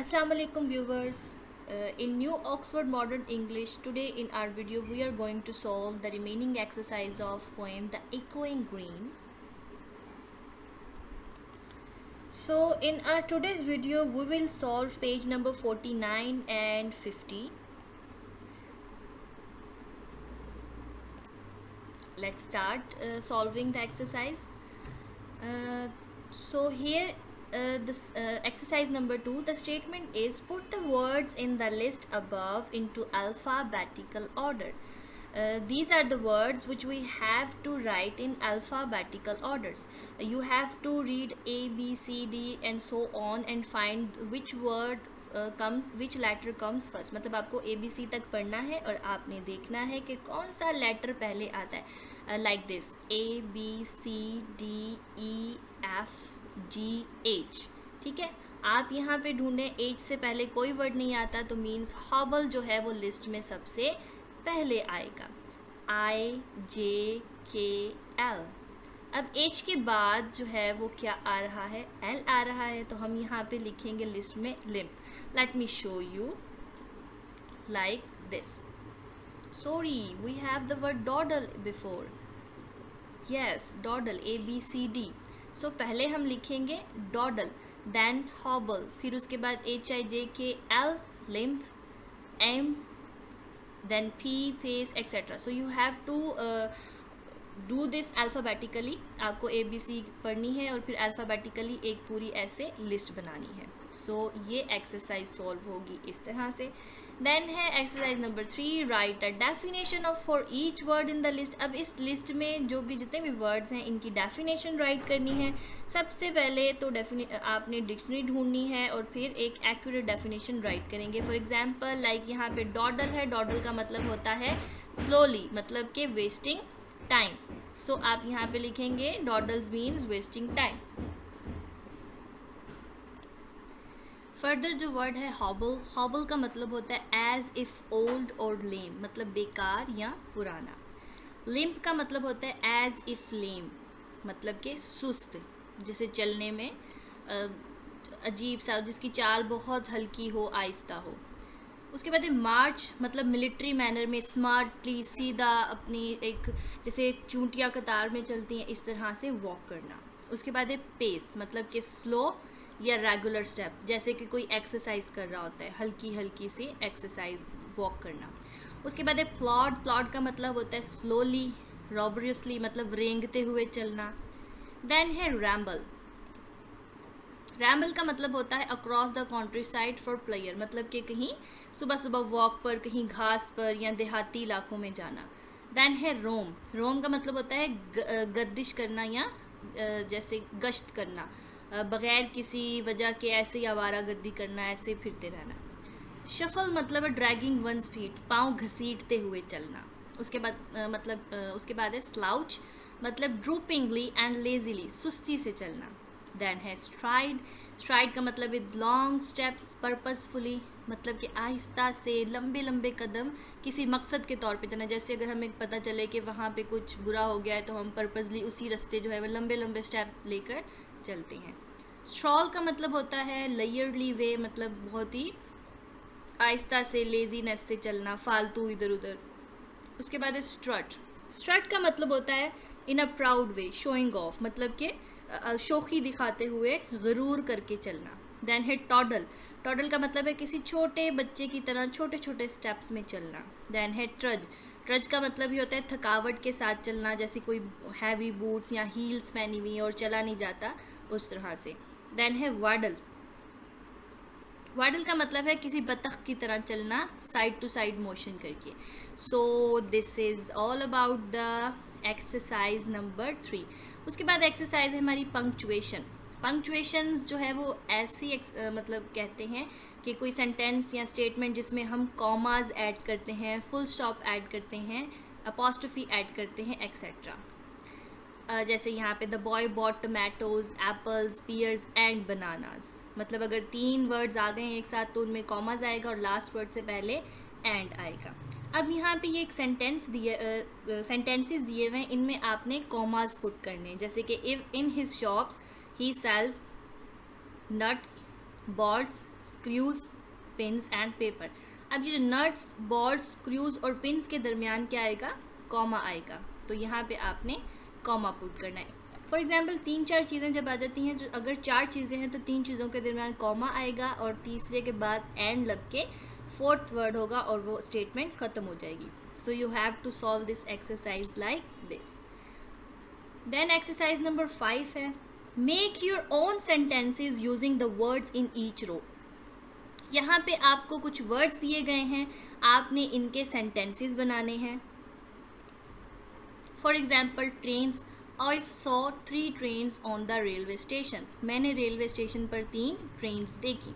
Assalamu alaikum viewers. In New Oxford Modern English, today in our video we are going to solve the remaining exercise of poem The Echoing Green. So in our today's video we will solve page number 49 and 50. Let's start solving the exercise. So here this exercise number 2, the statement is put the words in the list above into alphabetical order. These are the words which we have to write in alphabetical orders. You have to read A, B, C, D and so on and find which word which letter comes first. मतलब आपको A B C तक पढ़ना है और आपने देखना है कि कौन सा लेटर पहले आता है. Like this: A B C D E F G H. ठीक है, आप यहाँ पे ढूंढें H से पहले कोई वर्ड नहीं आता तो मीन्स हॉबल जो है वो लिस्ट में सबसे पहले आएगा. I J K L. अब H के बाद जो है वो क्या आ रहा है, L आ रहा है, तो हम यहाँ पे लिखेंगे लिस्ट में lymph. Let me show you like this. Sorry, we have the word dawdle before. Yes, dawdle, A B C D. So पहले हम लिखेंगे dawdle, then hobble, फिर उसके बाद H I J K L, lymph, M, then P, pace, etc. So you have to do this alphabetically. आपको A B C पढ़नी है और फिर अल्फ़ाबेटिकली एक पूरी ऐसे लिस्ट बनानी है. सो ये एक्सरसाइज सॉल्व होगी इस तरह से. देन है exercise number 3, right a definition of for each word in the list. अब इस लिस्ट में जो भी जितने भी वर्ड्स हैं इनकी डेफिनेशन राइट करनी है. सबसे पहले तो आपने डिक्शनरी ढूंढनी है और फिर एक एक्यूरेट डेफिनेशन राइट करेंगे. फॉर एग्जांपल लाइक यहाँ पे डॉडल है. डॉडल का मतलब होता है स्लोली, मतलब कि वेस्टिंग टाइम. सो आप यहाँ पे लिखेंगे डॉडल्स मीन्स वेस्टिंग टाइम. फर्दर जो वर्ड है हॉबल, हॉबल का मतलब होता है एज इफ ओल्ड और लेम, मतलब बेकार या पुराना. लिम्प का मतलब होता है एज इफ लेम, मतलब कि सुस्त, जैसे चलने में अजीब सा, जिसकी चाल बहुत हल्की हो, आहिस्ता हो. उसके बाद है मार्च, मतलब मिलिट्री मैनर में स्मार्टली, सीधा, अपनी एक जैसे चूंटियाँ कतार में चलती हैं इस तरह से वॉक करना. उसके बाद है पेस, मतलब कि स्लो या रेगुलर स्टेप, जैसे कि कोई एक्सरसाइज कर रहा होता है, हल्की हल्की सी एक्सरसाइज वॉक करना. उसके बाद है प्लॉड. प्लॉड का मतलब होता है स्लोली, रॉबरियसली, मतलब रेंगते हुए चलना. देन है रैम्बल. रैम्बल का मतलब होता है across the country side for player, मतलब कि कहीं सुबह सुबह वॉक पर, कहीं घास पर या देहाती इलाकों में जाना. देन है रोम. रोम का मतलब होता है गर्दिश करना या जैसे गश्त करना, बग़ैर किसी वजह के ऐसे ही आवारा गर्दी करना, ऐसे फिरते रहना. शफल मतलब है ड्रैगिंग वंस फीट, पाँव घसीटते हुए चलना. उसके बाद उसके बाद है स्लाउच, मतलब ड्रूपिंगली एंड लेजीली, सुस्ती से चलना. देन है स्ट्राइड. स्ट्राइड का मतलब विद लॉन्ग स्टेप्स, पर्पसफुली, मतलब कि आहिस्ता से लंबे लंबे कदम किसी मकसद के तौर पे चलना. जैसे अगर हमें पता चले कि वहाँ पे कुछ बुरा हो गया है तो हम पर्पसली उसी रास्ते जो है वो लंबे लंबे स्टेप लेकर चलते हैं. स्ट्रॉल का मतलब होता है लेयरली वे, मतलब बहुत ही आहिस्ता से, लेजीनेस से चलना, फालतू इधर उधर. उसके बाद है स्ट्रट. स्ट्रट का मतलब होता है in a proud way, showing off, मतलब कि शोखी दिखाते हुए, गरूर करके चलना. देन है टॉडल. टॉडल का मतलब है किसी छोटे बच्चे की तरह छोटे छोटे स्टेप्स में चलना. देन है ट्रज. ट्रज का मतलब ही होता है थकावट के साथ चलना, जैसे कोई हैवी बूट्स या हील्स पहनी हुई और चला नहीं जाता, उस तरह से. देन है वाडल. वाडल का मतलब है किसी बतख की तरह चलना, साइड टू साइड मोशन करके. So this is all about the exercise number 3. उसके बाद एक्सरसाइज है हमारी पंक्चुएशन. पंक्चुएशंस जो है वो ऐसी मतलब कहते हैं कि कोई सेंटेंस या स्टेटमेंट जिसमें हम कॉमाज ऐड करते हैं, फुल स्टॉप ऐड करते हैं, अपॉस्ट्रोफी ऐड करते हैं, एक्सेट्रा. जैसे यहाँ पे the boy bought tomatoes, apples, pears and bananas, मतलब अगर 3 वर्ड्स आ गए हैं एक साथ तो उनमें कॉमाज आएगा और लास्ट वर्ड से पहले एंड आएगा. अब यहाँ पे ये एक सेंटेंसेस दिए हुए हैं, इनमें आपने कॉमाज पुट करने, जैसे कि if in his shops he sells nuts, bolts, screws, pins and paper. अब ये नट्स, bolts, screws और pins के दरमियान क्या आएगा, कॉमा आएगा, तो यहाँ पे आपने कॉमा पुट करना है. फॉर एग्जाम्पल 3-4 चीज़ें जब आ जाती हैं, जो अगर 4 चीज़ें हैं तो 3 चीज़ों के दरमियान कॉमा आएगा और तीसरे के बाद एंड लग के 4th वर्ड होगा और वो स्टेटमेंट ख़त्म हो जाएगी. So you have to solve this exercise like this. Then exercise number 5 है make your own sentences using the words in each row. यहाँ पे आपको कुछ वर्ड्स दिए गए हैं, आपने इनके सेंटेंसेस बनाने हैं. For example trains, I saw 3 trains on the railway station. मैंने रेलवे स्टेशन पर 3 ट्रेन्स देखी.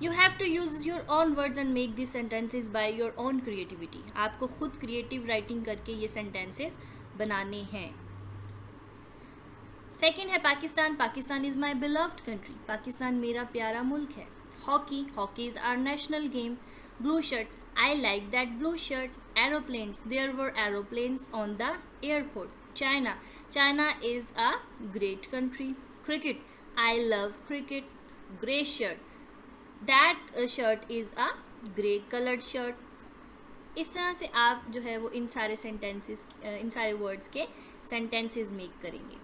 You have to use your own words and make these sentences by your own creativity. आपको खुद क्रिएटिव राइटिंग करके ये sentences बनाने हैं. Second है Pakistan. Pakistan is my beloved country. Pakistan मेरा प्यारा मुल्क है. Hockey, hockey is our national game. Blue shirt, I like that blue shirt. Aeroplanes, there were aeroplanes on the airport. China, China is a great country. Cricket, I love cricket. Grey shirt, that shirt is a grey colored shirt. इस तरह से आप जो है वो इन सारे sentences, इन सारे words के सेंटेंसेस मेक करेंगे.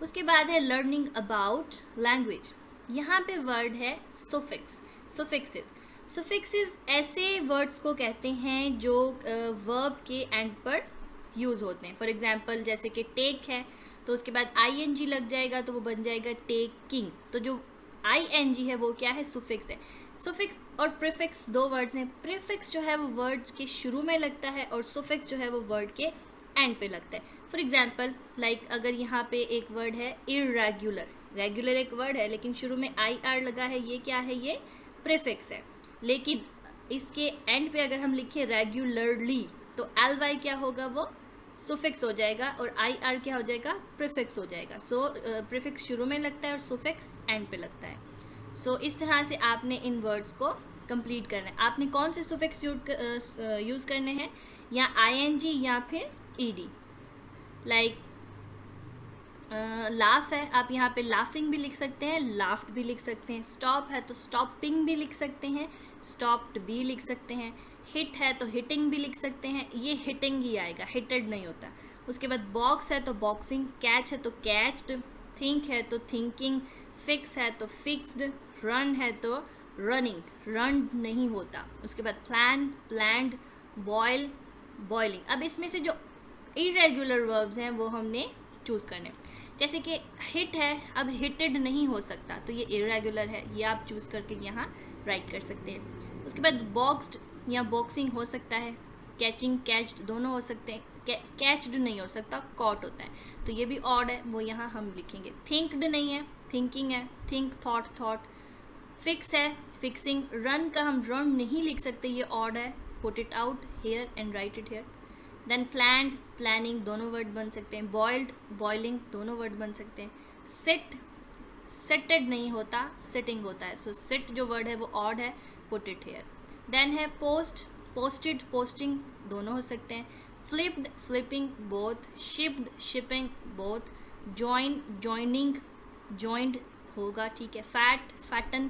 उसके बाद है लर्निंग अबाउट लैंग्वेज. यहाँ पे वर्ड है सुफिक्स, सुफिक्सेस. सुफिक्सेस ऐसे वर्ड्स को कहते हैं जो वर्ब के एंड पर यूज़ होते हैं. फॉर एग्जांपल जैसे कि टेक है तो उसके बाद ing लग जाएगा तो वो बन जाएगा टेकिंग. तो जो ing है वो क्या है, सुफिक्स है. सुफिक्स और प्रीफिक्स 2 वर्ड्स हैं. प्रीफिक्स जो है वो वर्ड के शुरू में लगता है और सुफिक्स जो है वो वर्ड के एंड पे लगता है. फॉर एग्जांपल लाइक अगर यहाँ पे एक वर्ड है इर्रेगुलर. रेगुलर एक वर्ड है लेकिन शुरू में ir लगा है, ये क्या है, ये प्रीफिक्स है. लेकिन इसके एंड पे अगर हम लिखें रेगुलरली तो ly क्या होगा, वो सुफिक्स हो जाएगा और ir क्या हो जाएगा, प्रीफिक्स हो जाएगा. सो प्रीफिक्स शुरू में लगता है और सुफिक्स एंड पे लगता है. सो इस तरह से आपने इन वर्ड्स को कंप्लीट करना है. आपने कौन से सुफिक्स यूज़ करने हैं, या ing या फिर ed. लाइक लाफ है, आप यहाँ पे लाफिंग भी लिख सकते हैं, लाफ्ड भी लिख सकते हैं. स्टॉप है तो स्टॉपिंग भी लिख सकते हैं, स्टॉप्ड भी लिख सकते हैं. हिट है तो हिटिंग भी लिख सकते हैं, ये हिटिंग ही आएगा, हिटेड नहीं होता. उसके बाद बॉक्स है तो बॉक्सिंग, कैच है तो कैच्ड, थिंक है तो थिंकिंग, फिक्स है तो फिक्स्ड, रन है तो रनिंग, रन नहीं होता. उसके बाद प्लान, प्लैंड, बॉयल, बॉइलिंग. अब इसमें से जो इरेगुलर वर्ब्स हैं वो हमने चूज़ करने. जैसे कि हिट है, अब हिटेड नहीं हो सकता तो ये इरेगुलर है, ये आप चूज़ करके यहाँ राइट कर सकते हैं. उसके बाद बॉक्स्ड या बॉक्सिंग हो सकता है, कैचिंग, कैच्ड दोनों हो सकते हैं. कैच्ड नहीं हो सकता, कॉट होता है, तो ये भी ऑड है, वो यहाँ हम लिखेंगे. थिंक्ड नहीं है, थिंकिंग है. Think, thought, thought. फिक्स है, फिक्सिंग. रन का हम रन नहीं लिख सकते, ये ऑड है. Put it out here and write it here. Then planned, planning दोनों वर्ड बन सकते हैं. बॉइल्ड, बॉइलिंग दोनों वर्ड बन सकते हैं. सिट, सिटेड नहीं होता, सिटिंग होता है. सो सिट जो वर्ड है वो ऑड है, पुट इट हेयर. देन है पोस्ट, पोस्टेड, पोस्टिंग दोनों हो सकते हैं. Flipped, flipping both. Shipped, shipping both. Join, joining, joined होगा, ठीक है. फैट, फैटन,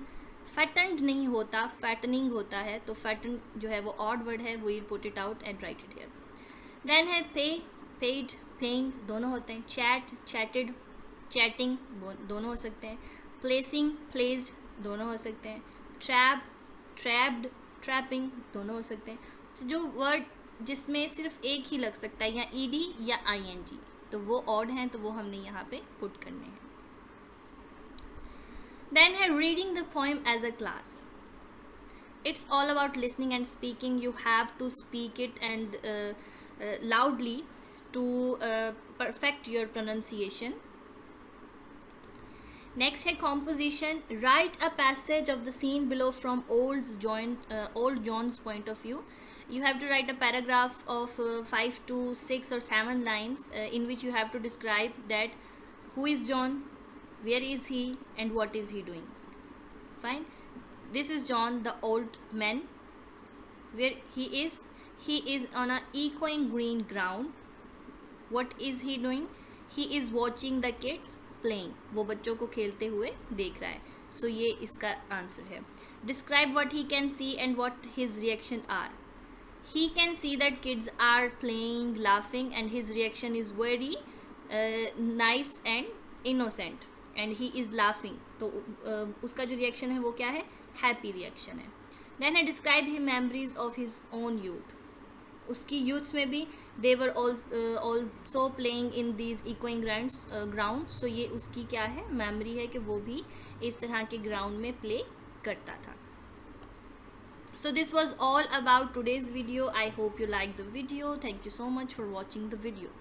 फैटन्ड नहीं होता, फैटनिंग होता है. तो फैटन जो है वो ऑड वर्ड है, वो put it out and write it here. Then है पे, पेड, पेइंग दोनों होते हैं. चैट, चैटेड, चैटिंग दोनों हो सकते हैं. प्लेसिंग, प्लेस्ड दोनों हो सकते हैं. ट्रैप, ट्रैप्ड, ट्रैपिंग दोनों हो सकते हैं. तो जो वर्ड जिसमें सिर्फ एक ही लग सकता है, या ed या ing, तो वो ऑड हैं, तो वो हमने यहाँ पे पुट करने हैं. देन है reading the poem as a class. It's all about listening and speaking. You have to speak it and loudly to perfect your pronunciation. Next है composition. Write a passage of the scene below from old John's point of view. You have to write a paragraph of 5 to 6 or 7 lines in which you have to describe that who is John, where is he, and what is he doing. Fine. This is John, the old man. Where he is? He is on a echoing green ground. What is he doing? He is watching the kids playing. वो बच्चों को खेलते हुए देख रहा है. सो ये इसका आंसर है. Describe what he can see and what his reaction are. He can see that kids are playing, laughing, and his reaction is very nice and innocent, and he is laughing. तो उसका जो reaction है वो क्या है, happy reaction है. Then I describe his memories of his own youth. उसकी youths में भी they were also playing in these echoing grounds. So ये उसकी क्या है, मेमोरी है कि वो भी इस तरह के ग्राउंड में प्ले करता था. So this was all about today's video. I hope you liked the video. Thank you so much for watching the video.